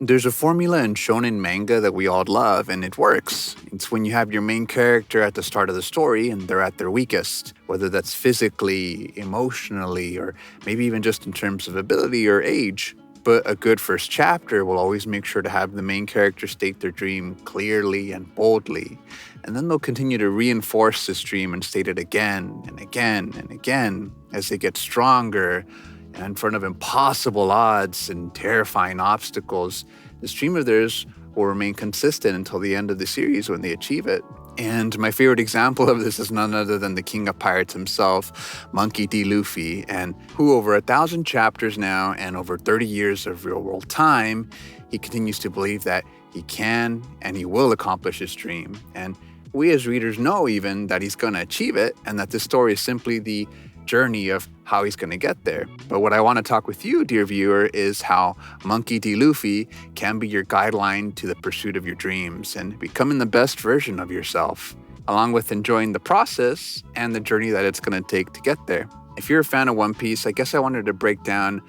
There's a formula in shonen manga that we all love, and it works. It's when you have your main character at the start of the story and they're at their weakest, whether that's physically, emotionally, or maybe even just in terms of ability or age. But a good first chapter will always make sure to have the main character state their dream clearly and boldly. And then they'll continue to reinforce this dream and state it again and again and again as they get stronger and in front of impossible odds and terrifying obstacles. This dream of theirs will remain consistent until the end of the series when they achieve it. And my favorite example of this is none other than the king of pirates himself, Monkey D. Luffy, and who over 1,000 chapters now and over 30 years of real-world time, he continues to believe that he can and he will accomplish his dream. And we as readers know even that he's going to achieve it and that this story is simply the journey of how he's going to get there. But what I want to talk with you, dear viewer, is how Monkey D. Luffy can be your guideline to the pursuit of your dreams and becoming the best version of yourself, along with enjoying the process and the journey that it's going to take to get there. If you're a fan of One Piece, I guess I wanted to break down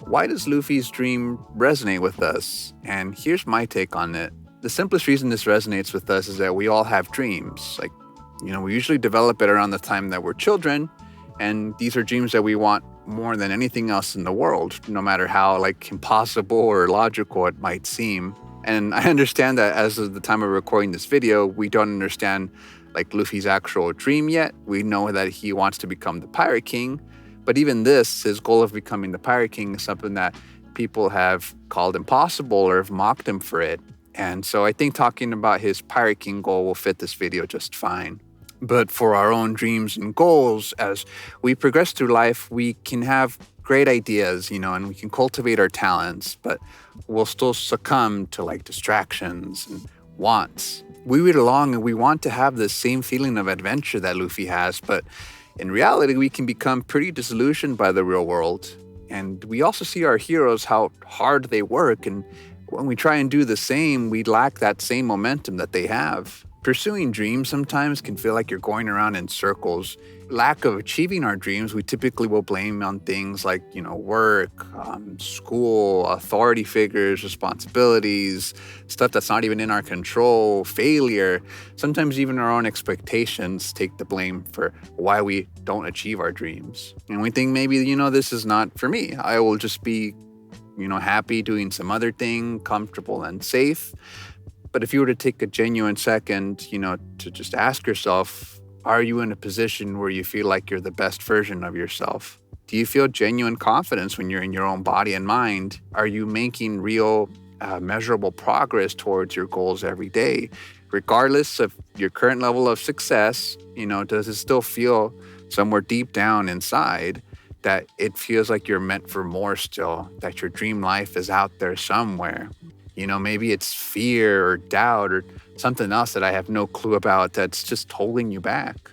why does Luffy's dream resonate with us? And here's my take on it. The simplest reason this resonates with us is that we all have dreams. We usually develop it around the time that we're children. And these are dreams that we want more than anything else in the world, no matter how impossible or logical it might seem. And I understand that as of the time of recording this video, we don't understand Luffy's actual dream yet. We know that he wants to become the Pirate King, but even this, his goal of becoming the Pirate King, is something that people have called impossible or have mocked him for it. And so I think talking about his Pirate King goal will fit this video just fine. But for our own dreams and goals, as we progress through life, we can have great ideas, and we can cultivate our talents, but we'll still succumb to distractions and wants. We read along and we want to have the same feeling of adventure that Luffy has, but in reality, we can become pretty disillusioned by the real world. And we also see our heroes, how hard they work, and when we try and do the same, we lack that same momentum that they have. Pursuing dreams sometimes can feel like you're going around in circles. Lack of achieving our dreams, we typically will blame on things like, work, school, authority figures, responsibilities, stuff that's not even in our control, failure. Sometimes even our own expectations take the blame for why we don't achieve our dreams. And we think maybe, this is not for me. I will just be, happy doing some other thing, comfortable and safe. But if you were to take a genuine second, to just ask yourself, are you in a position where you feel like you're the best version of yourself? Do you feel genuine confidence when you're in your own body and mind? Are you making real, measurable progress towards your goals every day? Regardless of your current level of success, does it still feel somewhere deep down inside that it feels like you're meant for more still, that your dream life is out there somewhere? Maybe it's fear or doubt or something else that I have no clue about that's just holding you back.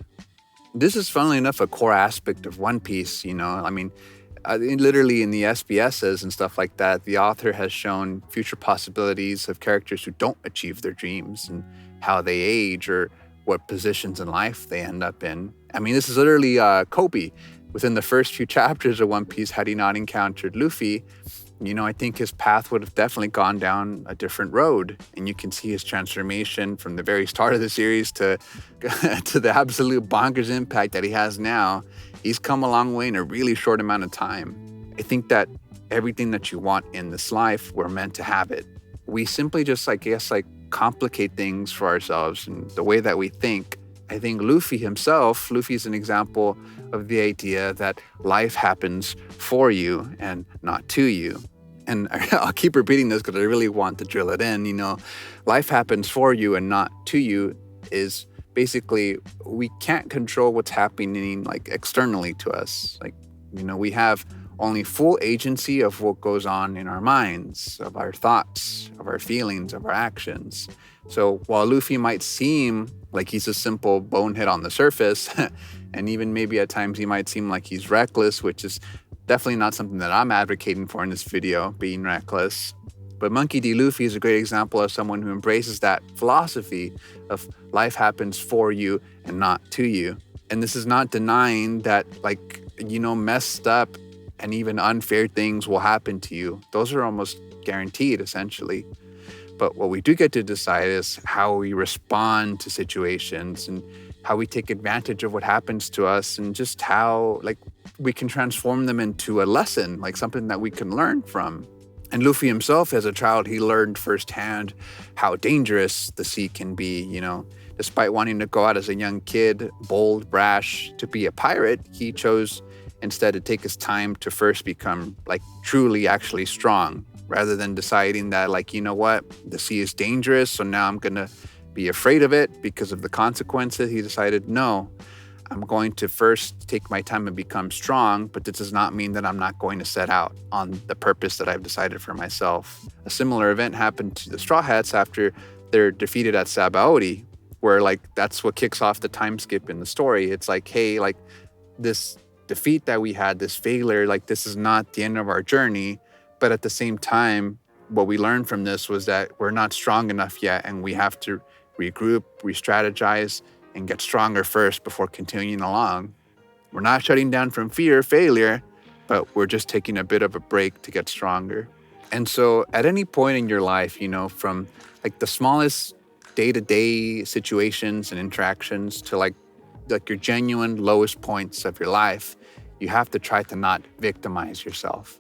This is, funnily enough, a core aspect of One Piece, literally in the SBSs and stuff like that, the author has shown future possibilities of characters who don't achieve their dreams and how they age or what positions in life they end up in. This is literally Kobe. Within the first few chapters of One Piece, had he not encountered Luffy, I think his path would have definitely gone down a different road. And you can see his transformation from the very start of the series to the absolute bonkers impact that he has now. He's come a long way in a really short amount of time. I think that everything that you want in this life, we're meant to have it. We simply just, complicate things for ourselves and the way that we think. I think Luffy's an example of the idea that life happens for you and not to you. And I'll keep repeating this because I really want to drill it in. Life happens for you and not to you is basically we can't control what's happening externally to us. We have only full agency of what goes on in our minds, of our thoughts, of our feelings, of our actions. So while Luffy might seem like he's a simple bonehead on the surface, and even maybe at times he might seem like he's reckless, which is definitely not something that I'm advocating for in this video, being reckless. But Monkey D. Luffy is a great example of someone who embraces that philosophy of life happens for you and not to you. And this is not denying that, messed up and even unfair things will happen to you. Those are almost guaranteed, essentially. But what we do get to decide is how we respond to situations and how we take advantage of what happens to us, and just how we can transform them into a lesson, like something that we can learn from. And Luffy himself, as a child, he learned firsthand how dangerous the sea can be. Despite wanting to go out as a young kid, bold, brash, to be a pirate, he chose instead to take his time to first become truly actually strong, rather than deciding that what, the sea is dangerous, so now I'm going to be afraid of it because of the consequences. He decided, no, I'm going to first take my time and become strong, but this does not mean that I'm not going to set out on the purpose that I've decided for myself. A similar event happened to the Straw Hats after they're defeated at Sabaody, where that's what kicks off the time skip in the story. It's hey, this defeat that we had, this failure, this is not the end of our journey. But at the same time, what we learned from this was that we're not strong enough yet, and we have to regroup, re-strategize, and get stronger first before continuing along. We're not shutting down from fear of failure, but we're just taking a bit of a break to get stronger. And so at any point in your life, from the smallest day-to-day situations and interactions to your genuine lowest points of your life, you have to try to not victimize yourself.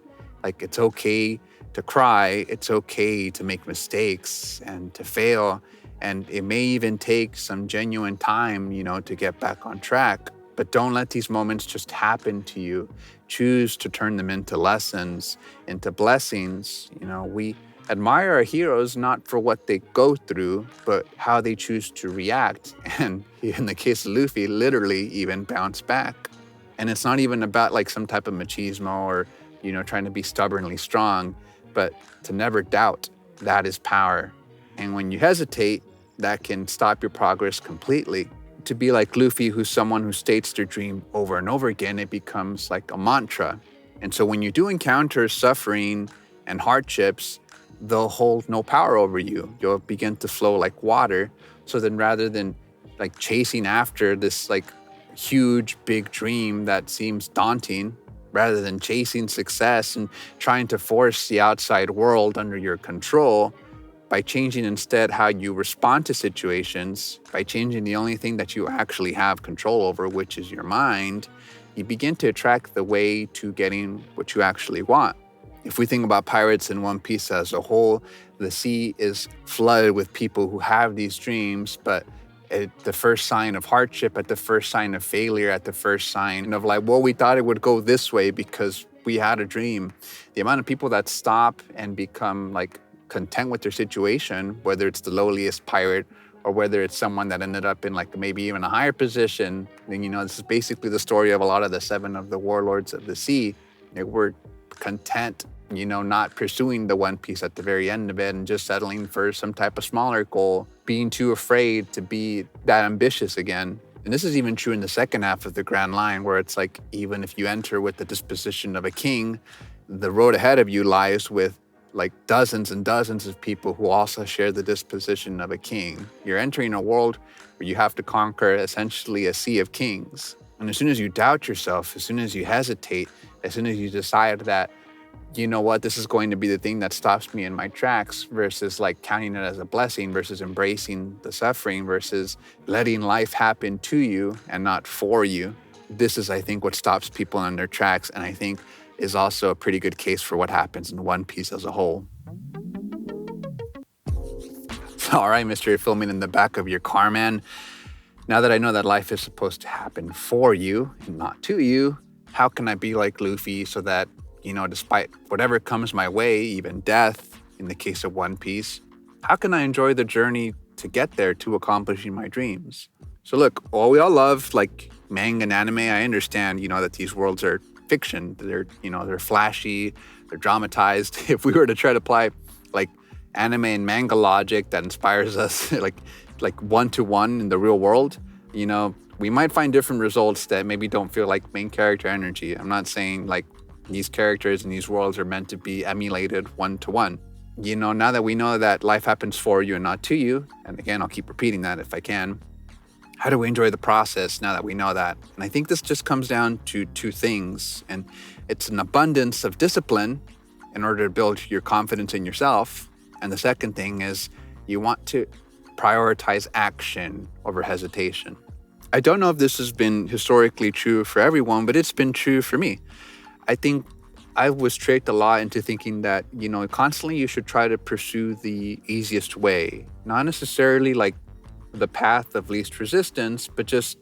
It's okay to cry, it's okay to make mistakes and to fail, and it may even take some genuine time, to get back on track. But don't let these moments just happen to you. Choose to turn them into lessons, into blessings. We admire our heroes not for what they go through, but how they choose to react. And in the case of Luffy, literally even bounce back. And it's not even about some type of machismo or trying to be stubbornly strong, but to never doubt. That is power. And when you hesitate, that can stop your progress completely. To be like Luffy, who's someone who states their dream over and over again, it becomes like a mantra. And so when you do encounter suffering and hardships, they'll hold no power over you. You'll begin to flow like water. So then rather than chasing after this huge, big dream that seems daunting, rather than chasing success and trying to force the outside world under your control, by changing instead how you respond to situations, by changing the only thing that you actually have control over, which is your mind, you begin to attract the way to getting what you actually want. If we think about pirates in One Piece as a whole, the sea is flooded with people who have these dreams, but at the first sign of hardship, at the first sign of failure, at the first sign of we thought it would go this way because we had a dream. The amount of people that stop and become content with their situation, whether it's the lowliest pirate or whether it's someone that ended up in maybe even a higher position, then this is basically the story of a lot of the 7 of the warlords of the sea. They were content, not pursuing the One Piece at the very end of it and just settling for some type of smaller goal, being too afraid to be that ambitious again. And this is even true in the second half of the Grand Line, where it's even if you enter with the disposition of a king, the road ahead of you lies with dozens and dozens of people who also share the disposition of a king. You're entering a world where you have to conquer essentially a sea of kings. And as soon as you doubt yourself, as soon as you hesitate, as soon as you decide that, this is going to be the thing that stops me in my tracks, versus counting it as a blessing, versus embracing the suffering, versus letting life happen to you and not for you. This is, I think, what stops people in their tracks, and I think is also a pretty good case for what happens in One Piece as a whole. All right, Mr. Filming in the back of your car, man. Now that I know that life is supposed to happen for you and not to you, how can I be like Luffy so that, despite whatever comes my way, even death, in the case of One Piece, how can I enjoy the journey to get there, to accomplishing my dreams? So look, while we all love manga and anime, I understand, that these worlds are fiction. They're flashy, they're dramatized. If we were to try to apply anime and manga logic that inspires us one-to-one in the real world, we might find different results that maybe don't feel like main character energy. I'm not saying these characters in these worlds are meant to be emulated one-to-one. Now that we know that life happens for you and not to you, and again, I'll keep repeating that if I can, how do we enjoy the process now that we know that? And I think this just comes down to 2 things, and it's an abundance of discipline in order to build your confidence in yourself. And the second thing is you want to prioritize action over hesitation. I don't know if this has been historically true for everyone, but it's been true for me. I think I was tricked a lot into thinking that, constantly you should try to pursue the easiest way, not necessarily like the path of least resistance, but just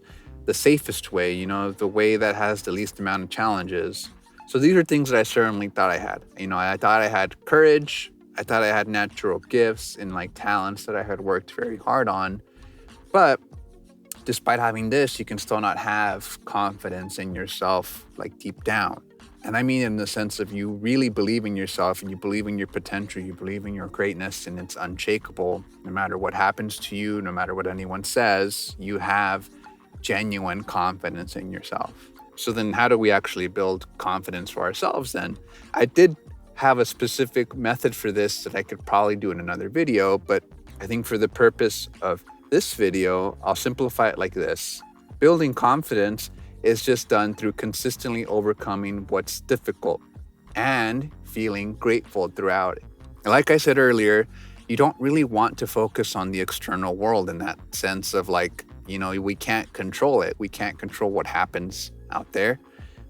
the safest way, the way that has the least amount of challenges. So these are things that I certainly thought I had. I thought I had courage. I thought I had natural gifts and like talents that I had worked very hard on. But despite having this, you can still not have confidence in yourself like deep down. And I mean in the sense of you really believe in yourself and you believe in your potential, you believe in your greatness, and it's unshakable. No matter what happens to you, no matter what anyone says, you have genuine confidence in yourself. So then how do we actually build confidence for ourselves then? I did have a specific method for this that I could probably do in another video, but I think for the purpose of this video, I'll simplify it like this. Building confidence is just done through consistently overcoming what's difficult and feeling grateful throughout it. Like I said earlier, you don't really want to focus on the external world in that sense of like, we can't control it. We can't control what happens out there.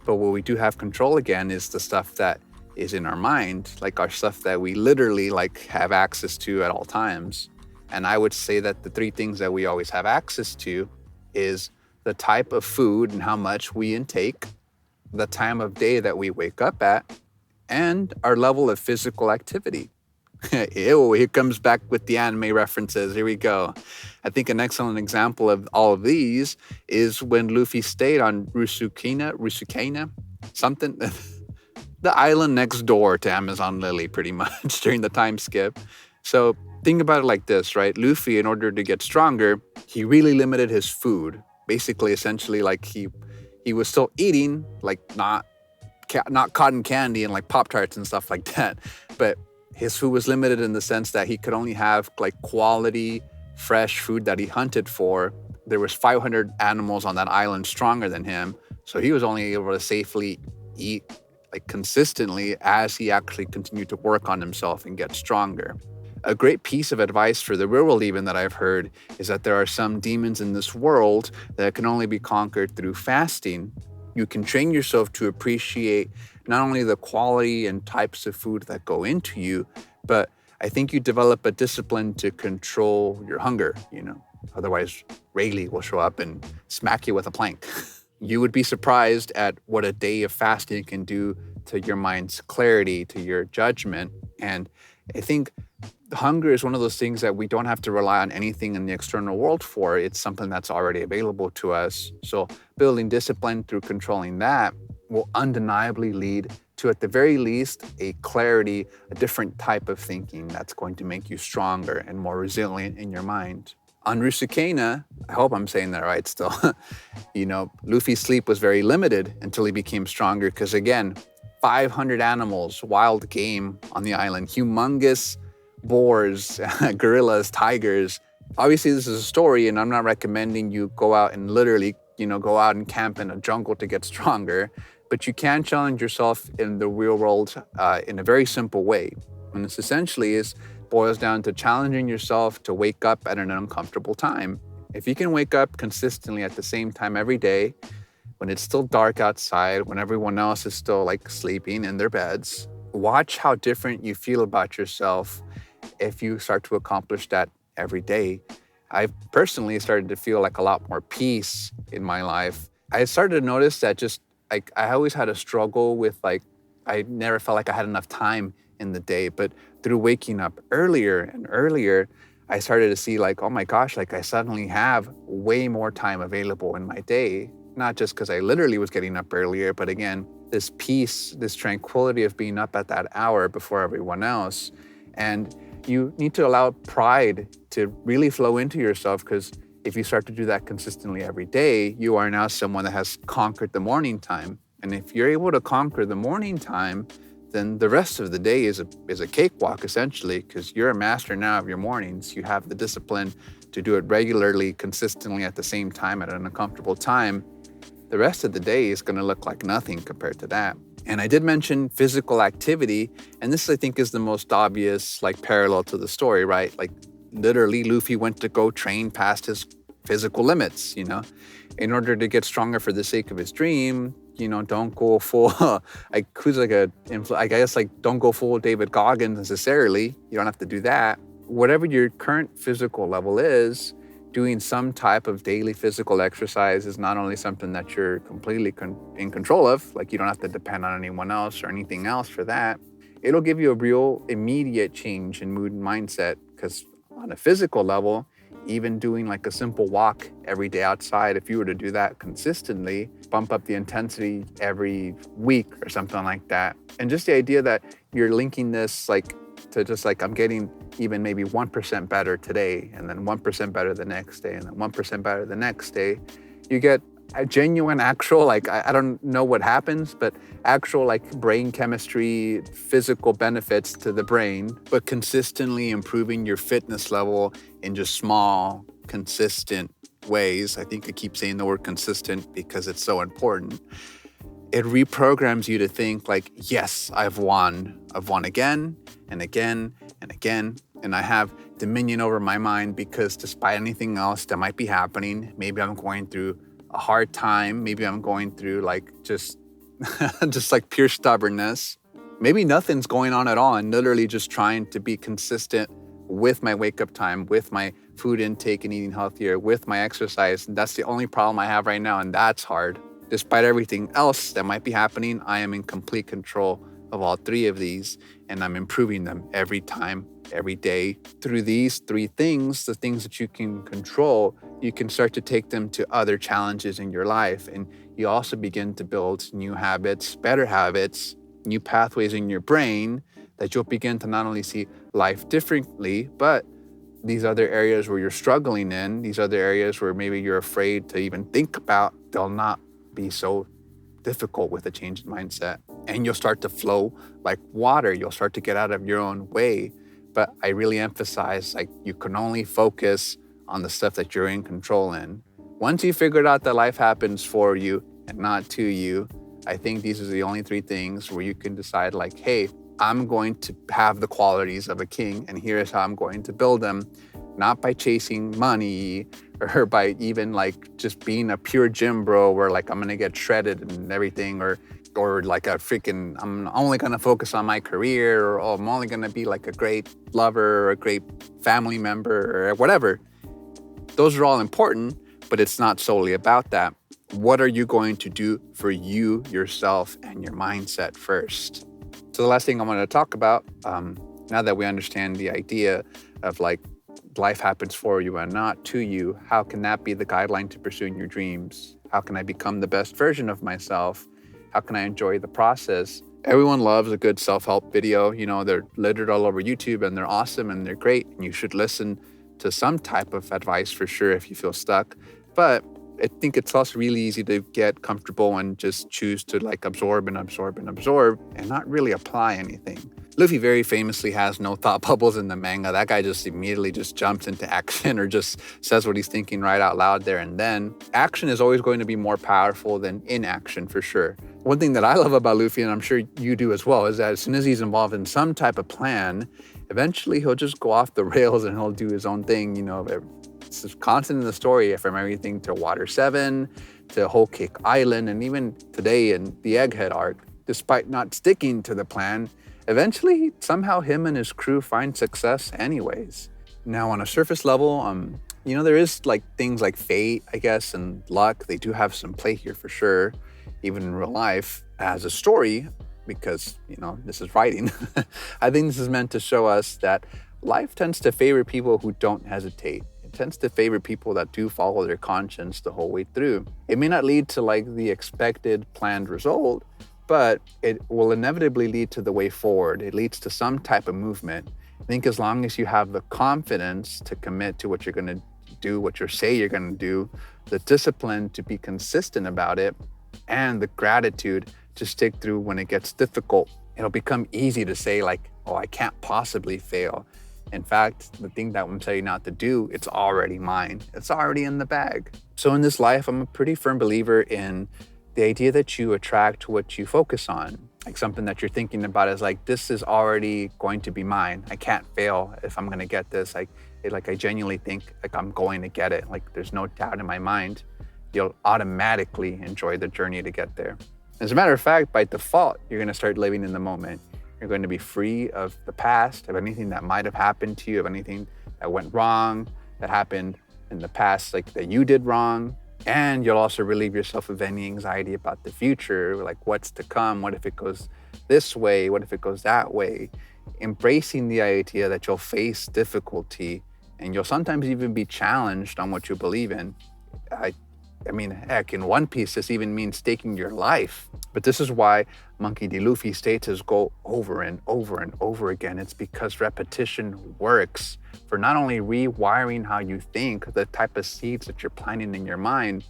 But what we do have control again is the stuff that is in our mind, like our stuff that we literally like have access to at all times. And I would say that the three things that we always have access to is the type of food and how much we intake, the time of day that we wake up at, and our level of physical activity. Ew, here comes back with the anime references. Here we go. I think an excellent example of all of these is when Luffy stayed on Rusukena, something, the island next door to Amazon Lily, pretty much, during the time skip. So think about it like this, right? Luffy, in order to get stronger, he really limited his food. Basically, essentially, like he was still eating, like not cotton candy and like Pop-Tarts and stuff like that, but his food was limited in the sense that he could only have like quality, fresh food that he hunted for. There was 500 animals on that island stronger than him, so he was only able to safely eat like consistently as he actually continued to work on himself and get stronger. A great piece of advice for the real world even that I've heard is that there are some demons in this world that can only be conquered through fasting. You can train yourself to appreciate not only the quality and types of food that go into you, but I think you develop a discipline to control your hunger, Otherwise, Rayleigh will show up and smack you with a plank. You would be surprised at what a day of fasting can do to your mind's clarity, to your judgment. And I think hunger is one of those things that we don't have to rely on anything in the external world for. It's something that's already available to us. So building discipline through controlling that will undeniably lead to, at the very least, a clarity, a different type of thinking that's going to make you stronger and more resilient in your mind. On Rusukena, I hope I'm saying that right still, Luffy's sleep was very limited until he became stronger because, again, 500 animals, wild game on the island, humongous boars, gorillas, tigers. Obviously, this is a story, and I'm not recommending you go out and literally, go out and camp in a jungle to get stronger, but you can challenge yourself in the real world in a very simple way. And this essentially boils down to challenging yourself to wake up at an uncomfortable time. If you can wake up consistently at the same time every day, when it's still dark outside, when everyone else is still like sleeping in their beds, watch how different you feel about yourself if you start to accomplish that every day. I've personally started to feel like a lot more peace in my life. I started to notice that just like I always had a struggle with I never felt like I had enough time in the day, but through waking up earlier and earlier, I started to see oh my gosh, I suddenly have way more time available in my day. Not just because I literally was getting up earlier, but again, this peace, this tranquility of being up at that hour before everyone else. And you need to allow pride to really flow into yourself, because if you start to do that consistently every day, you are now someone that has conquered the morning time. And if you're able to conquer the morning time, then the rest of the day is a cakewalk, essentially, because you're a master now of your mornings. You have the discipline to do it regularly, consistently at the same time at an uncomfortable time. the rest of the day is going to look like nothing compared to that. And I did mention physical activity, and this I think is the most obvious like parallel to the story, right? Like literally Luffy went to go train past his physical limits, in order to get stronger for the sake of his dream. Don't go full like who's like I guess like don't go full David Goggins necessarily. You don't have to do that. Whatever your current physical level is, doing some type of daily physical exercise is not only something that you're completely in control of, like you don't have to depend on anyone else or anything else for that. It'll give you a real immediate change in mood and mindset, because on a physical level, even doing like a simple walk every day outside, if you were to do that consistently, bump up the intensity every week or something like that. And just the idea that you're linking this like to just like I'm getting even maybe 1% better today, and then 1% better the next day, and then 1% better the next day, you get a genuine, actual, like, I don't know what happens, but actual like brain chemistry, physical benefits to the brain, but consistently improving your fitness level in just small, consistent ways. I think I keep saying the word consistent because it's so important. It reprograms you to think like, yes, I've won again and again and again. And I have dominion over my mind, because despite anything else that might be happening, maybe I'm going through a hard time. Maybe I'm going through like just like pure stubbornness. Maybe nothing's going on at all. I'm literally just trying to be consistent with my wake up time, with my food intake and eating healthier, with my exercise. And that's the only problem I have right now. And that's hard. Despite everything else that might be happening, I am in complete control of all three of these, and I'm improving them every time, every day. Through these three things, the things that you can control, you can start to take them to other challenges in your life. And you also begin to build new habits, better habits, new pathways in your brain, that you'll begin to not only see life differently, but these other areas where you're struggling in, these other areas where maybe you're afraid to even think about, they'll not be so difficult with a change in mindset. And you'll start to flow like water. You'll start to get out of your own way. But I really emphasize, like, you can only focus on the stuff that you're in control in. Once you figured out that life happens for you and not to you, I think these are the only three things where you can decide like, hey, I'm going to have the qualities of a king, and here's how I'm going to build them. Not by chasing money or by even like just being a pure gym bro where like I'm gonna get shredded and everything, or like a freaking, I'm only gonna focus on my career, or I'm only gonna be like a great lover or a great family member or whatever. Those are all important, but it's not solely about that. What are you going to do for you, yourself, and your mindset first? So the last thing I wanted to talk about, now that we understand the idea of like life happens for you and not to you, how can that be the guideline to pursuing your dreams? How can I become the best version of myself? How can I enjoy the process? Everyone loves a good self-help video. They're littered all over YouTube, and they're awesome and they're great. And you should listen to some type of advice for sure if you feel stuck. But I think it's also really easy to get comfortable and just choose to like absorb and not really apply anything. Luffy very famously has no thought bubbles in the manga. That guy just immediately just jumps into action, or just says what he's thinking right out loud there and then. Action is always going to be more powerful than inaction for sure. One thing that I love about Luffy, and I'm sure you do as well, is that as soon as he's involved in some type of plan, eventually he'll just go off the rails and he'll do his own thing. It's constant in the story, from everything to Water 7, to Whole Cake Island, and even today in the Egghead arc. Despite not sticking to the plan, eventually somehow him and his crew find success anyways. Now on a surface level, there is like things like fate, I guess, and luck. They do have some play here for sure, even in real life as a story, because, this is writing. I think this is meant to show us that life tends to favor people who don't hesitate. It tends to favor people that do follow their conscience the whole way through. It may not lead to like the expected planned result, but it will inevitably lead to the way forward. It leads to some type of movement. I think as long as you have the confidence to commit to what you're going to do, what you say you're going to do, the discipline to be consistent about it, and the gratitude to stick through when it gets difficult, it'll become easy to say like, oh, I can't possibly fail. In fact, the thing that I'm telling you not to do, it's already mine. It's already in the bag. So in this life, I'm a pretty firm believer in the idea that you attract what you focus on. Like something that you're thinking about is like, this is already going to be mine. I can't fail if I'm going to get this. I genuinely think like I'm going to get it. Like there's no doubt in my mind. You'll automatically enjoy the journey to get there. As a matter of fact, by default, you're going to start living in the moment. You're going to be free of the past, of anything that might have happened to you, of anything that went wrong, that happened in the past, like that you did wrong. And you'll also relieve yourself of any anxiety about the future, like what's to come, what if it goes this way, what if it goes that way. Embracing the idea that you'll face difficulty and you'll sometimes even be challenged on what you believe in. I mean, heck, in One Piece, this even means staking your life. But this is why Monkey D. Luffy states his goal over and over and over again. It's because repetition works for not only rewiring how you think, the type of seeds that you're planting in your mind,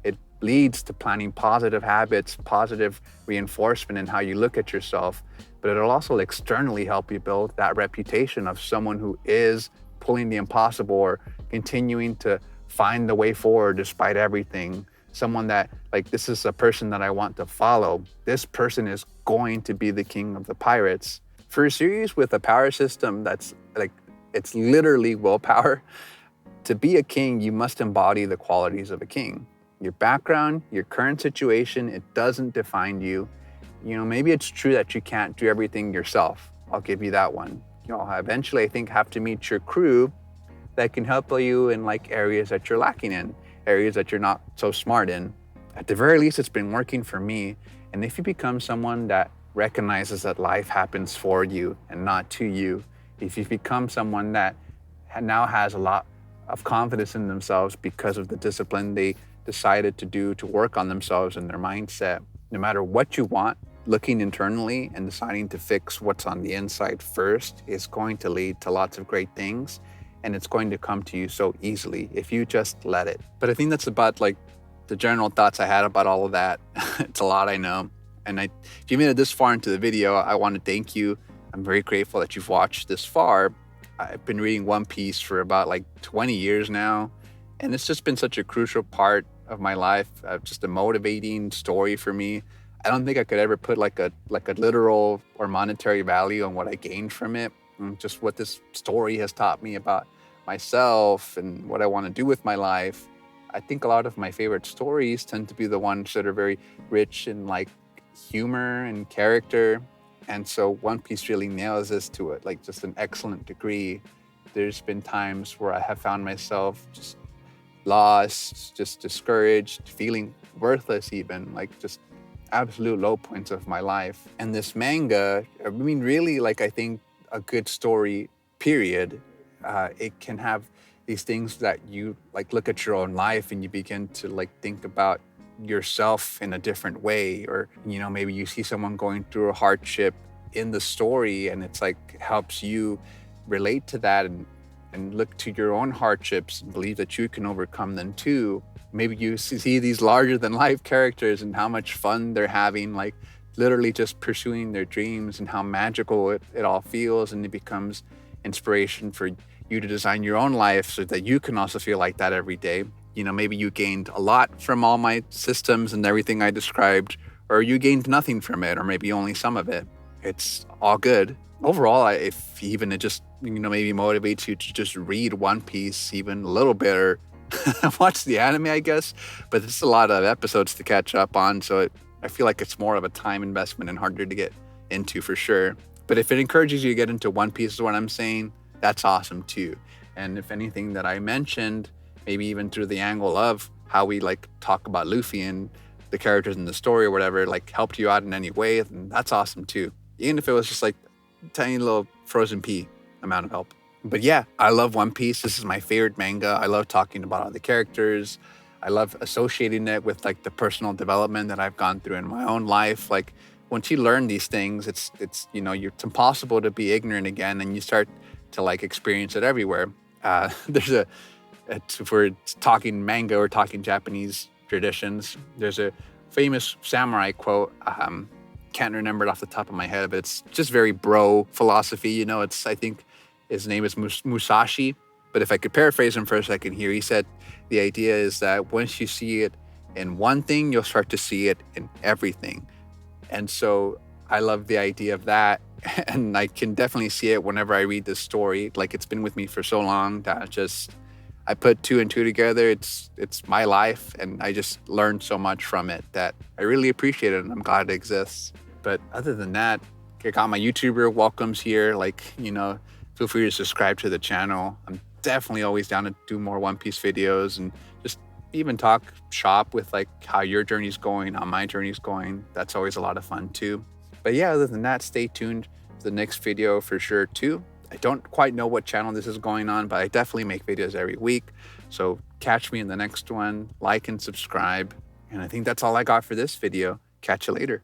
it leads to planting positive habits, positive reinforcement in how you look at yourself, but it'll also externally help you build that reputation of someone who is pulling the impossible or continuing to find the way forward despite everything. Someone that, like, this is a person that I want to follow. This person is going to be the king of the pirates. For a series with a power system that's like, it's literally willpower, to be a king, you must embody the qualities of a king. Your background, your current situation, it doesn't define you. You know, maybe it's true that you can't do everything yourself. I'll give you that one. You'll eventually, I think, have to meet your crew that can help you in like areas that you're lacking in, areas that you're not so smart in. At the very least, it's been working for me. And if you become someone that recognizes that life happens for you and not to you, if you become someone that now has a lot of confidence in themselves because of the discipline they decided to do to work on themselves and their mindset, no matter what you want, looking internally and deciding to fix what's on the inside first is going to lead to lots of great things. And it's going to come to you so easily if you just let it. But I think that's about like the general thoughts I had about all of that. It's a lot, I know. And if you made it this far into the video, I want to thank you. I'm very grateful that you've watched this far. I've been reading One Piece for about like 20 years now. And it's just been such a crucial part of my life, just a motivating story for me. I don't think I could ever put like a literal or monetary value on what I gained from it. Just what this story has taught me about myself and what I want to do with my life. I think a lot of my favorite stories tend to be the ones that are very rich in like humor and character. And so One Piece really nails this to it, like just an excellent degree. There's been times where I have found myself just lost, just discouraged, feeling worthless even, like just absolute low points of my life. And this manga, I mean, really, like I think a good story, period, it can have these things that you like look at your own life and you begin to like think about yourself in a different way. Or, you know, maybe you see someone going through a hardship in the story and it's like helps you relate to that and look to your own hardships and believe that you can overcome them too. Maybe you see these larger than life characters and how much fun they're having, like literally just pursuing their dreams and how magical it all feels. And it becomes inspiration for you to design your own life so that you can also feel like that every day. You know, maybe you gained a lot from all my systems and everything I described, or you gained nothing from it, or maybe only some of it. It's all good. Overall, if even it just, you know, maybe motivates you to just read One Piece even a little bit or watch the anime, I guess. But it's a lot of episodes to catch up on, so I feel like it's more of a time investment and harder to get into for sure. But if it encourages you to get into One Piece is what I'm saying, that's awesome too. And if anything that I mentioned, maybe even through the angle of how we like talk about Luffy and the characters in the story or whatever, like helped you out in any way, then that's awesome too. Even if it was just like a tiny little frozen pea amount of help. But yeah, I love One Piece. This is my favorite manga. I love talking about all the characters. I love associating it with like the personal development that I've gone through in my own life. Like once you learn these things, it's you know, it's impossible to be ignorant again, and you start to like experience it everywhere. There's if we're talking manga or talking Japanese traditions, there's a famous samurai quote. Can't remember it off the top of my head, but it's just very bro philosophy. You know, I think his name is Musashi. But if I could paraphrase him for a second here, he said the idea is that once you see it in one thing, you'll start to see it in everything. And so I love the idea of that. And I can definitely see it whenever I read this story. Like, it's been with me for so long that I put two and two together. It's my life, and I just learned so much from it that I really appreciate it, and I'm glad it exists. But other than that, I got my YouTuber welcomes here. Like, feel free to subscribe to the channel. I'm definitely always down to do more One Piece videos and just even talk shop with like how your journey's going, how my journey's going. That's always a lot of fun too. But yeah, other than that, stay tuned for the next video for sure too. I don't quite know what channel this is going on, but I definitely make videos every week. So catch me in the next one, like and subscribe. And I think that's all I got for this video. Catch you later.